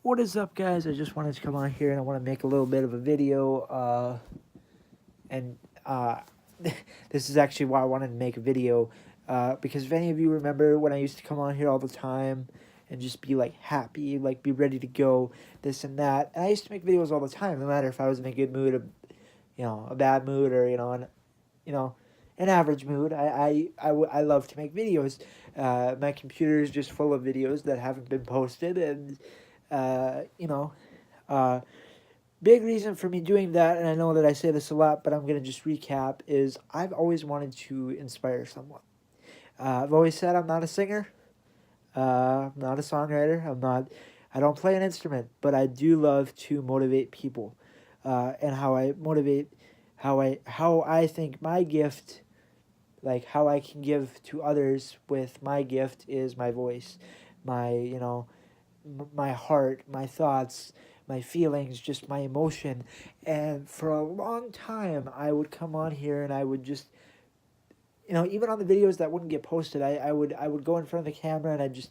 What is up, guys? I just wanted to come on here and I want to make a little bit of a video. And This is actually why I wanted to make a video. Because if any of you remember when I used to come on here all the time and just be like happy, like be ready to go, this and that. And I used to make videos all the time, no matter if I was in a good mood, a bad mood, or you know, an average mood. I love to make videos. My computer is just full of videos that haven't been posted, and uh, you know, uh, big reason for me doing that, and I know that I say this a lot, but I'm gonna just recap. Is I've always wanted to inspire someone. I've always said I'm not a singer. I'm not a songwriter. I'm not. I don't play an instrument, but I do love to motivate people, and how I motivate, how I think my gift, like how I can give to others with my gift, is my voice, my my heart, my thoughts, my feelings, just my emotion. And for a long time, I would come on here and I would just, even on the videos that wouldn't get posted, I would go in front of the camera and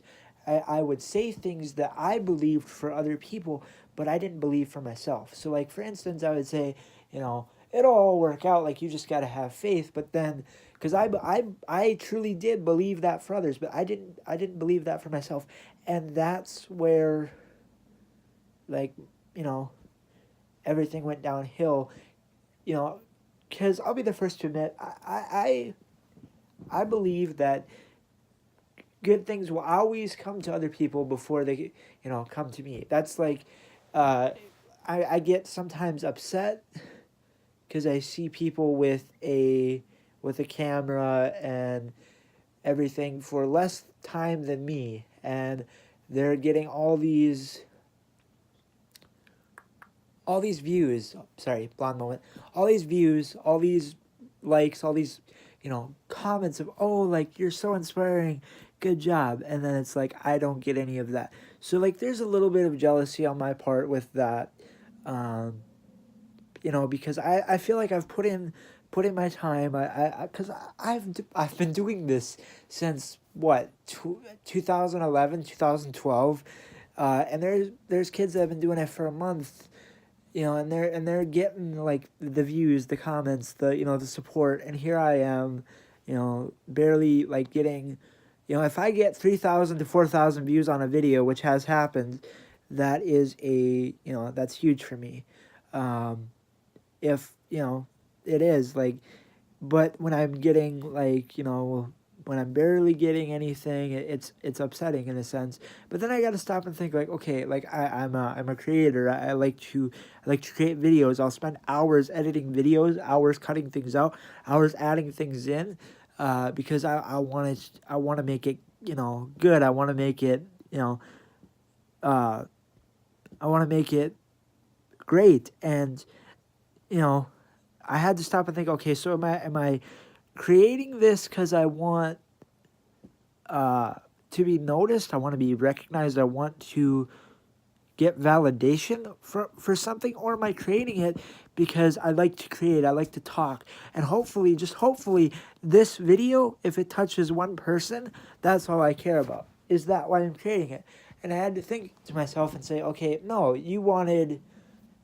I would say things that I believed for other people, but I didn't believe for myself. So, like, for instance, I would say, it'll all work out. Like, you just got to have faith. But then, because I truly did believe that for others, but I didn't believe that for myself. And that's where, like, you know, everything went downhill, you know, because I'll be the first to admit, I believe that good things will always come to other people before they, come to me. That's like, uh, I get sometimes upset because I see people with a camera and everything for less time than me, and they're getting all these views. Sorry, blonde moment. All these views, all these likes, all these, comments of, oh, like, you're so inspiring, good job. And then it's like, I don't get any of that. So, like, there's a little bit of jealousy on my part with that. Because I feel like I've put in my time. Because I've been doing this since what, 2011, 2012. And there's kids that have been doing it for a month, and they're getting like the views, the comments, the support. And here I am, barely like getting, if I get 3,000 to 4,000 views on a video, which has happened, that is that's huge for me. um if it is like, but when I'm getting like, when I'm barely getting anything, it's upsetting in a sense. But then I got to stop and think, like, okay, like, I'm a creator. I like to create videos. I'll spend hours editing videos, hours cutting things out, hours adding things in, because I want to make it, good. I want to make it, uh I want to make it great. And you know I had to stop and think, okay, so am I creating this because I want uh, to be noticed? I want to be recognized. I want to get validation for something, or am I creating it because I like to create? I like to talk, and hopefully, just hopefully, this video, if it touches one person, that's all I care about. Is that why I'm creating it? And I had to think to myself and say, okay, no, you wanted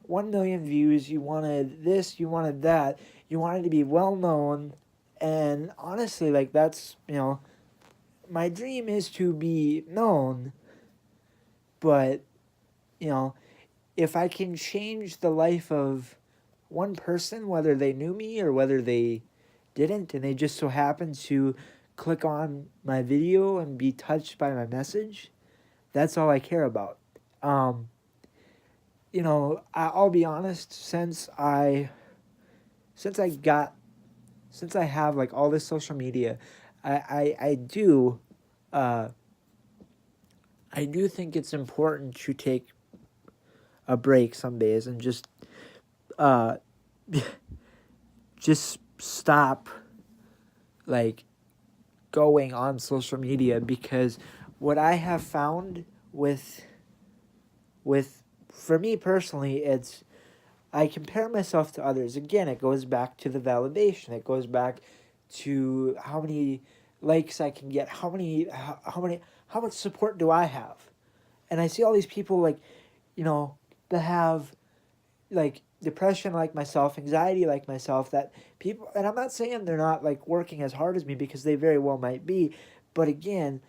1 million views, you wanted this, you wanted that, you wanted to be well known. And honestly, like, that's, my dream is to be known. But, you know, if I can change the life of one person, whether they knew me or whether they didn't, and they just so happened to click on my video and be touched by my message, that's all I care about. Um, I'll be honest, since I got since I have like all this social media, I do uh, I do think it's important to take a break some days and uh, just stop, like, going on social media. Because what I have found with for me personally, it's, I compare myself to others. Again, it goes back to the validation. It goes back to how many likes I can get, how much support do I have? And I see all these people, like, you know, that have like depression like myself, anxiety like myself, that people, and I'm not saying they're not like working as hard as me, because they very well might be, but again,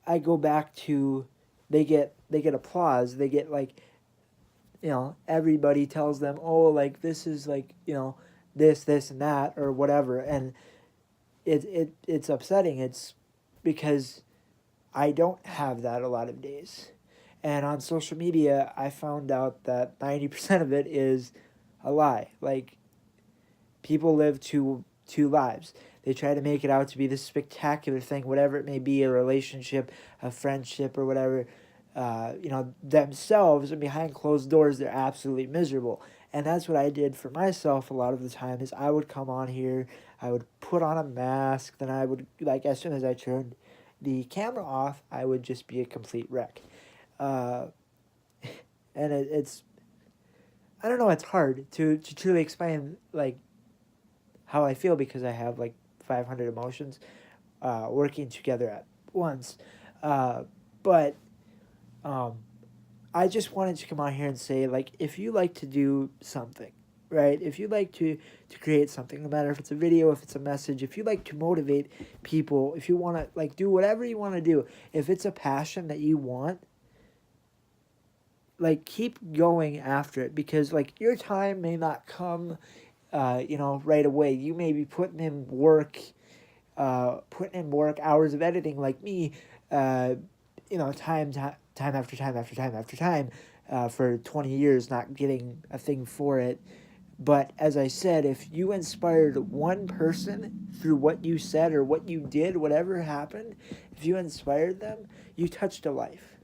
I go back to they get applause, they get like, you know, everybody tells them, oh, like this is like, you know, this and that or whatever, and it's upsetting. It's because I don't have that a lot of days. And on social media, I found out that 90% of it is a lie. Like, people live two lives. They try to make it out to be this spectacular thing, whatever it may be, a relationship, a friendship, or whatever. You know, themselves, and behind closed doors, they're absolutely miserable. And that's what I did for myself a lot of the time. Is I would come on here, I would put on a mask, then I would, like, as soon as I turned the camera off, I would just be a complete wreck. Uh, and it's, I don't know, it's hard to truly explain, like, how I feel, because I have like 500 emotions working together at once. Uh, but um, I just wanted to come out here and say, like, if you like to do something, right? If you like to create something, no matter if it's a video, if it's a message, if you like to motivate people, if you want to like do whatever you want to do, if it's a passion that you want, like, keep going after it, because like your time may not come you know, right away. You may be putting in work, hours of editing, like me, uh, you know, time after time after time after time, for 20 years, not getting a thing for it. But as I said, if you inspired one person through what you said or what you did, whatever happened, if you inspired them, you touched a life.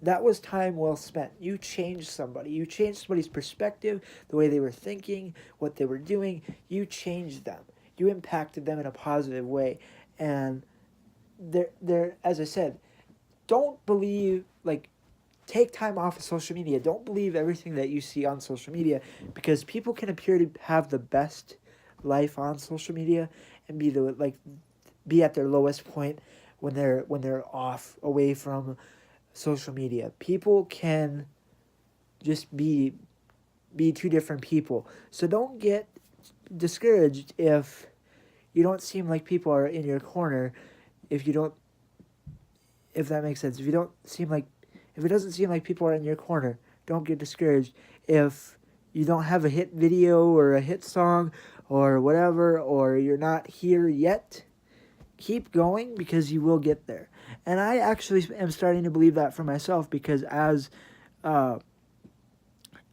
That was time well spent. You changed somebody. You changed somebody's perspective, the way they were thinking, what they were doing. You changed them. You impacted them in a positive way. And they're as I said, don't believe, like, take time off of social media. Don't believe everything that you see on social media, because people can appear to have the best life on social media and be at their lowest point when they're off away from social media. People can just be two different people. So don't get discouraged if you don't seem like people are in your corner. If you don't, if that makes sense. If it doesn't seem like people are in your corner, don't get discouraged. If you don't have a hit video or a hit song or whatever, or you're not here yet, keep going, because you will get there. And I actually am starting to believe that for myself, because uh,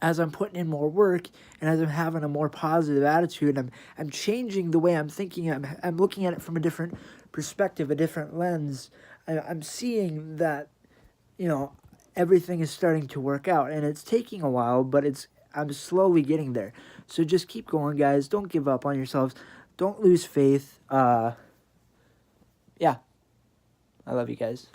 as I'm putting in more work and as I'm having a more positive attitude, I'm changing the way I'm thinking. I'm looking at it from a different perspective, a different lens. I'm seeing that, you know, everything is starting to work out, and it's taking a while, but I'm slowly getting there. So just keep going, guys. Don't give up on yourselves. Don't lose faith. Yeah, I love you guys.